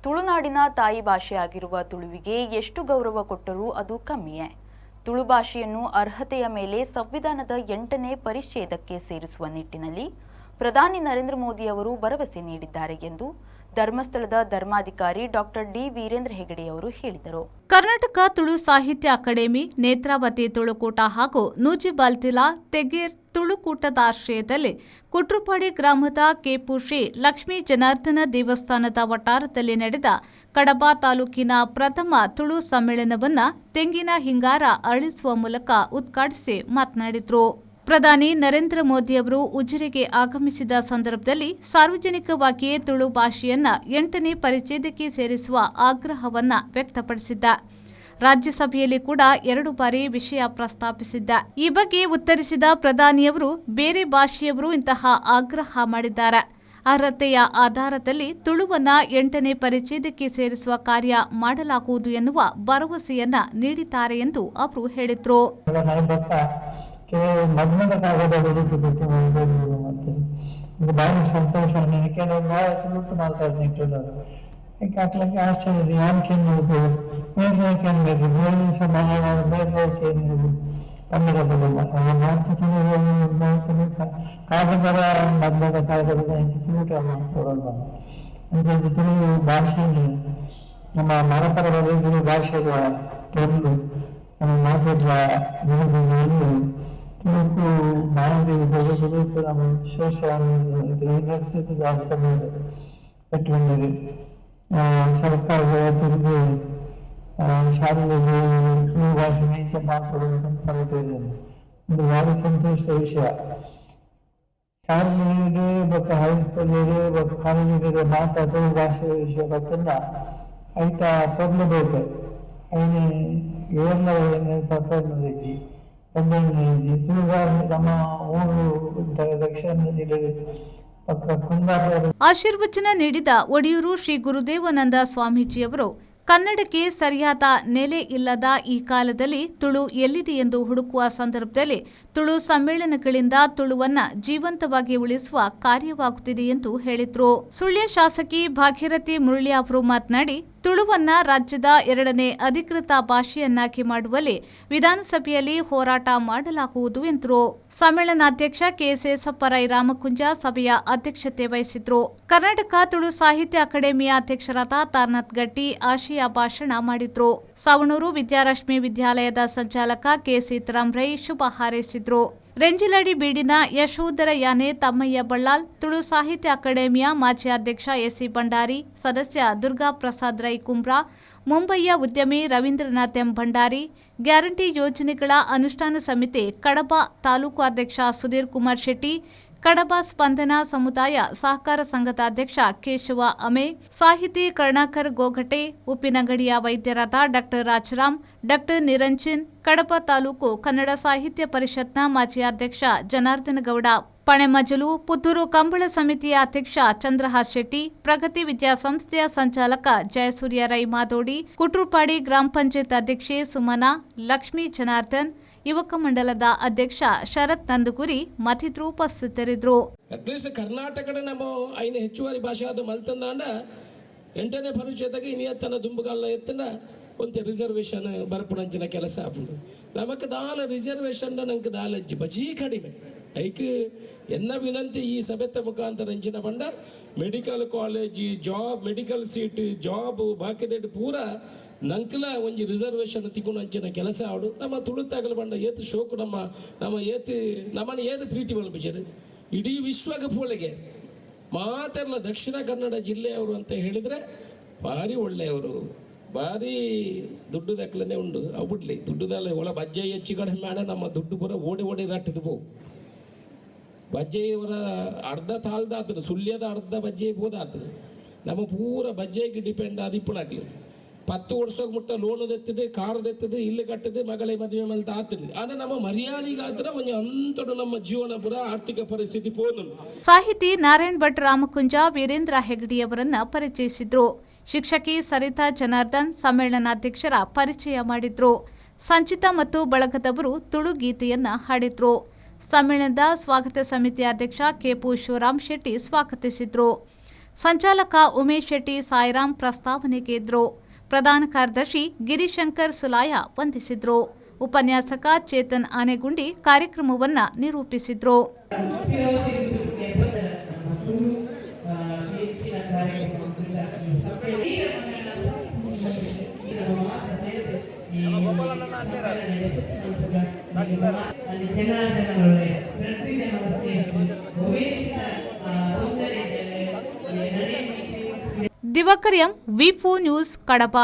ತುಳುನಾಡಿನ ತಾಯಿ ಭಾಷೆಯಾಗಿರುವ ತುಳುವಿಗೆ ಎಷ್ಟು ಗೌರವ ಕೊಟ್ಟರೂ ಅದು ಕಮ್ಮಿಯೇ. ತುಳು ಭಾಷೆಯನ್ನು ಅರ್ಹತೆಯ ಮೇಲೆ ಸಂವಿಧಾನದ 8ನೇ ಪರಿಚ್ಛೇದಕ್ಕೆ ಸೇರಿಸುವ ನಿಟ್ಟಿನಲ್ಲಿ ಪ್ರಧಾನಿ ನರೇಂದ್ರ ಮೋದಿ ಅವರು ಭರವಸೆ ನೀಡಿದ್ದಾರೆ ಎಂದು ಧರ್ಮಸ್ಥಳದ ಧರ್ಮಾಧಿಕಾರಿ ಡಾಕ್ಟರ್ ಡಿ ವೀರೇಂದ್ರ ಹೆಗಡೆ ಅವರು ಹೇಳಿದರು. ಕರ್ನಾಟಕ ತುಳು ಸಾಹಿತ್ಯ ಅಕಾಡೆಮಿ, ನೇತ್ರಾವತಿ ತುಳುಕೂಟ ಹಾಗೂ ನೂಜಿಬಾಲ್ತಿಲಾ ತೆಗೇರ್ ತುಳುಕೂಟದ ಆಶ್ರಯದಲ್ಲಿ ಕುಟ್ರುಪಾಡಿ ಗ್ರಾಮದ ಕೆಪು ಶ್ರೀ ಲಕ್ಷ್ಮೀ ಜನಾರ್ದನ ದೇವಸ್ಥಾನದ ವಠಾರದಲ್ಲಿ ನಡೆದ ಕಡಬ ತಾಲೂಕಿನ ಪ್ರಥಮ ತುಳು ಸಮ್ಮೇಳನವನ್ನು ತೆಂಗಿನ ಹಿಂಗಾರ ಅರಳಿಸುವ ಮೂಲಕ ಉದ್ಘಾಟಿಸಿ ಮಾತನಾಡಿದರು. ಪ್ರಧಾನಿ ನರೇಂದ್ರ ಮೋದಿ ಅವರು ಉಜಿರೆಗೆ ಆಗಮಿಸಿದ ಸಂದರ್ಭದಲ್ಲಿ ಸಾರ್ವಜನಿಕವಾಗಿಯೇ ತುಳು ಭಾಷೆಯನ್ನ 8ನೇ ಪರಿಚ್ಛೇದಕ್ಕೆ ಸೇರಿಸುವ ಆಗ್ರಹವನ್ನ ವ್ಯಕ್ತಪಡಿಸಿದ್ದ. ರಾಜ್ಯಸಭೆಯಲ್ಲಿ ಕೂಡ 2 ಬಾರಿ ವಿಷಯ ಪ್ರಸ್ತಾಪಿಸಿದ್ದ. ಈ ಬಗ್ಗೆ ಉತ್ತರಿಸಿದ ಪ್ರಧಾನಿಯವರು ಬೇರೆ ಭಾಷೆಯವರು ಇಂತಹ ಆಗ್ರಹ ಮಾಡಿದ್ದಾರೆ. ಅರ್ಹತೆಯ ಆಧಾರದಲ್ಲಿ ತುಳುವನ್ನ 8ನೇ ಪರಿಚ್ಛೇದಕ್ಕೆ ಸೇರಿಸುವ ಕಾರ್ಯ ಮಾಡಲಾಗುವುದು ಎನ್ನುವ ಭರವಸೆಯನ್ನ ನೀಡಿದ್ದಾರೆ ಎಂದು ಅವರು ಹೇಳಿದರು. ಮಗ್ನದ ಕಾಗದ ಬದುಕಬೇಕು ಮತ್ತೆ ಭಾರಿ ಸಂತೋಷ. ಕೆಲವು ಭಾಳ ತುಳುಕು ಮಾತಾಡ್ತಿದ್ರು. ಹಾಕ್ಲಿಕ್ಕೆ ಆಶ್ಚರ್ಯ ಯಾಕೆ ಬೇರೆ ಬೇರೆ ಸಮಾನ ಬೇರೆ ಕನ್ನಡ ಬರಲ್ಲ. ಕಾಗದರ ಮಗ್ನದ ಕಾಗದದ ತುಳುಟ ಕೊಡಲ್ಲ. ಅಂದರೆ ತುಳು ಭಾಷೆಯಲ್ಲಿ ನಮ್ಮ ಮರಪರ ವಲಯದ ಭಾಷೆಯ ತೊಲ್ಲು ನಮ್ಮ ಮಾತಾಡುವ ತುಳುಕು ಮಾಡಿ ತುಳುಕು ನಮ್ಮ ವಿಶೇಷ ಯೂನಿವರ್ಸಿಟಿ ಕಟ್ಟಿಕೊಂಡಿದೆ. ಸರ್ಕಾರದ ತೆರಿಗೆ ಶಾಲೆಯಲ್ಲಿ ತುಳು ಭಾಷೆ ನೈಜ ಮಾತಾಡುವುದು ಕಲಿತಿದ್ದೇನೆ. ಇದು ಭಾರಿ ಸಂತೋಷದ ವಿಷಯ. ಶಾಲೆಯಲ್ಲಿ ಮತ್ತು ಹೈಸ್ಕೂಲಲ್ಲಿ ಮತ್ತು ಕಾಲೇಜಿಗೆ ಮಾತ್ರ ತುಳು ಭಾಷೆ ವಿಷಯ ಗೊತ್ತಿಲ್ಲ. ಆಯ್ತಾ ಕೊಡಲೇಬೇಕು. ಅವನೇ ಇವೆಲ್ಲ ತಪ್ಪಿ ಆಶೀರ್ವಚನ ನೀಡಿದ ಒಡಿಯೂರು ಶ್ರೀ ಗುರುದೇವಾನಂದ ಸ್ವಾಮೀಜಿಯವರು ಕನ್ನಡಕ್ಕೆ ಸರಿಯಾದ ನೆಲೆ ಇಲ್ಲದ ಈ ಕಾಲದಲ್ಲಿ ತುಳು ಎಲ್ಲಿದೆ ಎಂದು ಹುಡುಕುವ ಸಂದರ್ಭದಲ್ಲಿ ತುಳು ಸಮ್ಮೇಳನಗಳಿಂದ ತುಳುವನ್ನ ಜೀವಂತವಾಗಿ ಉಳಿಸುವ ಕಾರ್ಯವಾಗುತ್ತಿದೆ ಎಂದು ಹೇಳಿದರು. ಸುಳ್ಯ ಶಾಸಕಿ ಭಾಗೀರಥಿ ಮುರಳಿ ಅವರು ಮಾತನಾಡಿ, ತುಳುವನ್ನ ರಾಜ್ಯದ 2ನೇ ಅಧಿಕೃತ ಭಾಷೆಯನ್ನಾಗಿ ಮಾಡುವಲ್ಲಿ ವಿಧಾನಸಭೆಯಲ್ಲಿ ಹೋರಾಟ ಮಾಡಲಾಗುವುದು ಎಂದರು. ಸಮ್ಮೇಳನಾಧ್ಯಕ್ಷ ಕೆಎಸ್ ಪರೈ ರಾಮಕುಂಜ ಸಭೆಯ ಅಧ್ಯಕ್ಷತೆ ವಹಿಸಿದ್ರು. ಕರ್ನಾಟಕ ತುಳು ಸಾಹಿತ್ಯ ಅಕಾಡೆಮಿಯ ಅಧ್ಯಕ್ಷರಾದ ತಾರನಾಥ್ ಗಟ್ಟಿ ಆಶಯ ಭಾಷಣ ಮಾಡಿದ್ರು. ಸಾವಣೂರು ವಿದ್ಯಾರಶ್ಮಿ ವಿದ್ಯಾಲಯದ ಸಂಚಾಲಕ ಕೆ ಸೀತಾರಾಮ್ ರೈ ಶುಭ ಹಾರೈಸಿದ್ರು. ರೆಂಜಿಲಡಿ ಬೀಡಿನ ಯಶೋಧರ ಯಾನೆ ತಮ್ಮಯ್ಯ ಬಳ್ಳಾಲ್, ತುಳು ಸಾಹಿತ್ಯ ಅಕಾಡೆಮಿಯ ಮಾಜಿ ಅಧ್ಯಕ್ಷ ಎಸ್ಸಿ ಭಂಡಾರಿ, ಸದಸ್ಯ ದುರ್ಗಾ ಪ್ರಸಾದ್ ರೈ ಕುಂಬ್ರಾ, ಮುಂಬಯಿಯ ಉದ್ಯಮಿ ರವೀಂದ್ರನಾಥ್ ಎಂ ಭಂಡಾರಿ, ಗ್ಯಾರಂಟಿ ಯೋಜನೆಗಳ ಅನುಷ್ಠಾನ ಸಮಿತಿ ಕಡಬ ತಾಲೂಕು ಅಧ್ಯಕ್ಷ ಸುಧೀರ್ ಕುಮಾರ್ ಶೆಟ್ಟಿ, ಕಡಬ ಸ್ಪಂದನ ಸಮುದಾಯ ಸಹಕಾರ ಸಂಘದ ಅಧ್ಯಕ್ಷ ಕೇಶವ ಅಮೆ, ಸಾಹಿತಿ ಕರುಣಾಕರ್ ಗೋಘಟೆ, ಉಪ್ಪಿನಂಗಡಿಯ ವೈದ್ಯರಾದ ಡಾಕ್ಟರ್ ರಾಜರಾಮ್, ಡಾಕ್ಟರ್ ನಿರಂಜನ್, ಕಡಬ ತಾಲೂಕು ಕನ್ನಡ ಸಾಹಿತ್ಯ ಪರಿಷತ್ನ ಮಾಜಿ ಅಧ್ಯಕ್ಷ ಜನಾರ್ದನ ಗೌಡ ಪಣೆಮಜಲು, ಪುತ್ತೂರು ಕಂಬಳ ಸಮಿತಿಯ ಅಧ್ಯಕ್ಷ ಚಂದ್ರಹಾಸ್ ಶೆಟ್ಟಿ, ಪ್ರಗತಿ ವಿದ್ಯಾಸಂಸ್ಥೆಯ ಸಂಚಾಲಕ ಜಯಸೂರ್ಯ ರೈ ಮಾದೋಡಿ, ಕುಟ್ರುಪಾಡಿ ಗ್ರಾಮ ಪಂಚಾಯತ್ ಅಧ್ಯಕ್ಷೆ ಸುಮನಾ, ಲಕ್ಷ್ಮೀ ಜನಾರ್ದನ್, ಯುವಕ ಮಂಡಲದ ಅಧ್ಯಕ್ಷ ಶರತ್ ನಂದುಗುರಿ ಮತ್ತಿತರರು ಉಪಸ್ಥಿತರಿದ್ದರು. ಕರ್ನಾಟಕದ ನಮ್ಮ ಐನ ಹೆಚ್ಚುವರಿ ಭಾಷೆ ಅದು ಮಲ್ತಂದಾಂಡ 8ನೇ ಪರಿಚಯದಾಗ ಇನಿಯತ್ತನ ದುಂಬುಗಲ್ಲ ಎತ್ತನ ಒಂದು ರಿಸರ್ವೇಷನ್ ಬರ್ಪುಣಂಚಿನ ಕೆಲಸ ಆಪುಂಡು. ನಮಕ್ ದಾಲ ರಿಸರ್ವೇಷನ್ ನಂಗೆ ದಾಲಜ್ಜಿ ಬಜಿ ಕಡಿಮೆ ಐಕ್ ಎನ್ನ ವಿನಂತಿ ಈ ಸಭೆತ್ತ ಮುಖಾಂತರ ಅಂಚಿನ ಬಂಡ medical college job, medical seat job ಬಾಕಿದೆಡ್ ಪೂರ ನಂಕಲ ಒಂಜಿ ರಿಸರ್ವೇಷನ್ ತಿಕ್ಕೊಂಡು ಅಂಚಿನ ಕೆಲಸ ಆಡು. ನಮ್ಮ ತುಳುತ್ತಾಗಲು ಬಂಡ ಏತು ಶೋಕು ನಮ್ಮ ಏತು ನಮ್ಮನ್ನು ಏದು ಪ್ರೀತಿ ಮಲ್ಪಿಸಿರು ಇಡೀ ವಿಶ್ವಗೆ ಪೋಳಿಗೆ ಮಾತೆಲ್ಲ ದಕ್ಷಿಣ ಕನ್ನಡ ಜಿಲ್ಲೆಯವರು ಅಂತ ಹೇಳಿದರೆ ಭಾರಿ ಒಳ್ಳೆಯವರು, ಭಾರಿ ದುಡ್ಡು ದಕ್ಕಲೇ ಉಂಡು. ಅವು ಬಿಡ್ಲಿ ದುಡ್ಡುದಲ್ಲ ಒಳ ಬಜ್ಜೆ ಹೆಚ್ಚು ಕಡಿಮೆ ಮಾಡ ನಮ್ಮ ದುಡ್ಡು ಪೂರ ಓಡಿ ರಟ್ಟಿದು ಪೋ. ಬಜ್ಜೆಯವರ ಅರ್ಧ ತಾಳ್ದಾತರು ಸುಳ್ಯದ ಅರ್ಧ ಬಜ್ಜೆ ಬೋದಾತರು. ನಮ್ಮ ಪೂರ ಬಜ್ಜೆಗೆ ಡಿಪೆಂಡ್ ಆದಿಪ್ಪುಣಾಗ್ಲಿ 10 ವರ್ಷಕ್ಕೆ ಮುಟ್ಟ ಲೋನು ತೆತ್ತದೆ, ಕಾರು ತೆತ್ತದೆ, ಇಲ್ಲಿ ಕಟ್ಟದೆ, ಮಗಳೇ ಮದುವೆ ಮೇಲೆ ಆತದೆ. ಆದರೆ ನಮ್ಮ ಮರ್ಯಾದೆಗಾತ್ರ ಒಂದು ಅಂತಡು ನಮ್ಮ ಜೀವನ ಪುರ ಆರ್ಥಿಕ ಪರಿಸ್ಥಿತಿ ಪೋದು. ಸಾಹಿತಿ ನಾರಾಯಣ್ ಭಟ್ ರಾಮಕುಂಜ ವೀರೇಂದ್ರ ಹೆಗಡೆಯವರನ್ನ ಪರಿಚಯಿಸಿದ್ರು. ಶಿಕ್ಷಕಿ ಸರಿತಾ ಜನಾರ್ದನ್ ಸಮ್ಮೇಳನಾಧ್ಯಕ್ಷರ ಪರಿಚಯ ಮಾಡಿದ್ರು. ಸಂಚಿತಾ ಮತ್ತು ಬಳಗದವರು ತುಳು ಗೀತೆಯನ್ನ ಹಾಡಿದ್ರು. ಸಮ್ಮೇಳನದ ಸ್ವಾಗತ ಸಮಿತಿ ಅಧ್ಯಕ್ಷ ಕೆಪು ಶಿವರಾಮ್ ಶೆಟ್ಟಿ ಸ್ವಾಗತಿಸಿದ್ರು. ಸಂಚಾಲಕ ಉಮೇಶ್ ಶೆಟ್ಟಿ ಸಾಯಿರಾಮ್ ಪ್ರಸ್ತಾವನೆಗೆದ್ರು. ಪ್ರಧಾನ ಕಾರ್ಯದರ್ಶಿ ಗಿರಿಶಂಕರ್ ಸುಲಾಯ ವಂದಿಸಿದ್ರು. ಉಪನ್ಯಾಸಕ ಚೇತನ್ ಆನೆಗುಂಡಿ ಕಾರ್ಯಕ್ರಮವನ್ನು ನಿರೂಪಿಸಿದ್ರು. ದಿವಾಕರ್ ಎಂ, ವಿ4 ನ್ಯೂಸ್, ಕಡಪ.